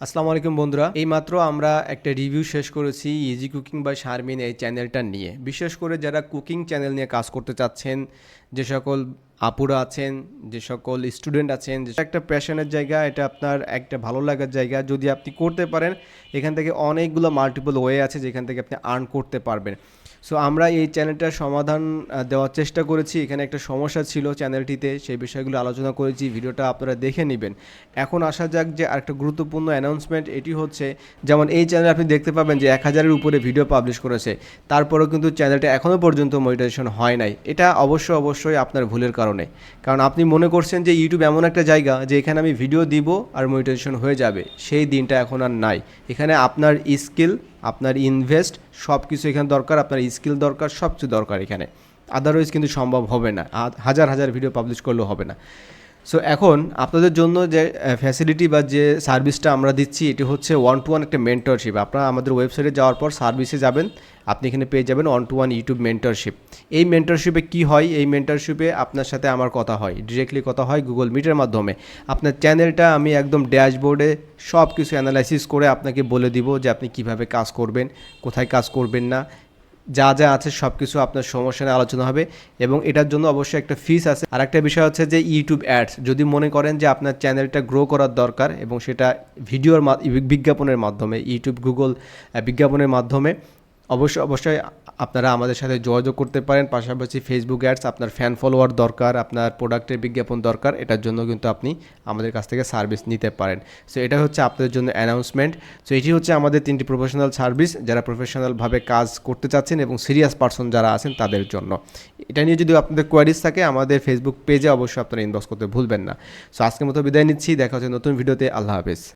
আসসালামু আলাইকুম বন্ধুরা, এইমাত্র আমরা একটা রিভিউ শেষ করেছি ইজি কুকিং বাই শারমিন এই চ্যানেলটা নিয়ে। বিশেষ করে যারা কুকিং চ্যানেল নিয়ে কাজ করতে চাচ্ছেন, যে সকল আপুরা আছেন, যে সকল স্টুডেন্ট আছেন, যে একটা প্যাশনের জায়গা, এটা আপনার একটা ভালো লাগার জায়গা। যদি আপনি করতে পারেন, এখান থেকে অনেকগুলো মাল্টিপল ওয়ে আছে যেখান থেকে আপনি আর্ন করতে পারবেন। সো আমরা এই চ্যানেলটার সমাধান দেওয়ার চেষ্টা করেছি। এখানে একটা সমস্যা ছিল চ্যানেলটিতে, সেই বিষয়গুলো আলোচনা করেছি, ভিডিওটা আপনারা দেখে নেবেন। এখন আসা যাক যে আরেকটা গুরুত্বপূর্ণ অ্যানাউন্সমেন্ট, এটি হচ্ছে যেমন এই চ্যানেলে আপনি দেখতে পাবেন যে 1000-এর উপরে ভিডিও পাবলিশ করেছে, তারপরেও কিন্তু চ্যানেলটা এখনও পর্যন্ত মনিটাইজেশন হয় নাই। এটা অবশ্যই আপনার ভুলের কারণে, কারণ আপনি মনে করছেন যে ইউটিউব এমন একটা জায়গা যে এখানে আমি ভিডিও দিব আর মনিটাইজেশন হয়ে যাবে। সেই দিনটা এখন আর নাই। এখানে আপনার স্কিল, আপনার ইনভেস্ট সব কিছু এখানে দরকার, আপনার স্কিল দরকার, সব কিছু দরকার এখানে। আদারওয়াইজ কিন্তু সম্ভব হবে না, হাজার ভিডিও পাবলিশ করলেও হবে না। সো এখন আপনাদের জন্য যে ফ্যাসিলিটি বা যে সার্ভিসটা আমরা দিচ্ছি, এটি হচ্ছে 1-to-1 একটা মেন্টরশিপ। আপনারা আমাদের ওয়েবসাইটে যাওয়ার পর সার্ভিসে যাবেন, আপনি এখানে পেয়ে যাবেন 1-to-1 ইউটিউব মেন্টরশিপ। এই মেন্টরশিপে কী হয়? এই মেন্টরশিপে আপনার সাথে আমার কথা হয়, ডিরেক্টলি কথা হয় গুগল মিটের মাধ্যমে। আপনার চ্যানেলটা আমি একদম ড্যাশবোর্ডে সব কিছু অ্যানালাইসিস করে আপনাকে বলে দিব যে আপনি কিভাবে কাজ করবেন, কোথায় কাজ করবেন না, যা আছে সব কিছু আপনার সমস্যা নিয়ে আলোচনা হবে। এবং এটার জন্য অবশ্যই একটা ফিস আছে। আর একটা বিষয় হচ্ছে যে ইউটিউব অ্যাডস, যদি মনে করেন যে আপনার চ্যানেলটা গ্রো করার দরকার এবং সেটা ভিডিওর বিজ্ঞাপনের মাধ্যমে, ইউটিউব গুগল বিজ্ঞাপনের মাধ্যমে, অবশ্যই আপনারা আমাদের সাথে যোগাযোগ করতে পারেন। পাশাপাশি ফেসবুক অ্যাডস, আপনার ফ্যান ফলোয়ার দরকার, আপনার প্রোডাক্টের বিজ্ঞাপন দরকার, এটার জন্য কিন্তু আপনি আমাদের কাছ থেকে সার্ভিস নিতে পারেন। সো এটা হচ্ছে আপনাদের জন্য অ্যানাউন্সমেন্ট। সো এটি হচ্ছে আমাদের 3টি প্রফেশনাল সার্ভিস, যারা প্রফেশনালভাবে কাজ করতে চাচ্ছেন এবং সিরিয়াস পারসন যারা আছেন তাদের জন্য। এটা নিয়ে যদি আপনাদের কোয়ারিজ থাকে, আমাদের ফেসবুক পেজে অবশ্যই আপনারা ইনবক্স করতে ভুলবেন না। সো আজকের মতো বিদায় নিচ্ছি, দেখা হচ্ছে নতুন ভিডিওতে। আল্লাহ হাফেজ।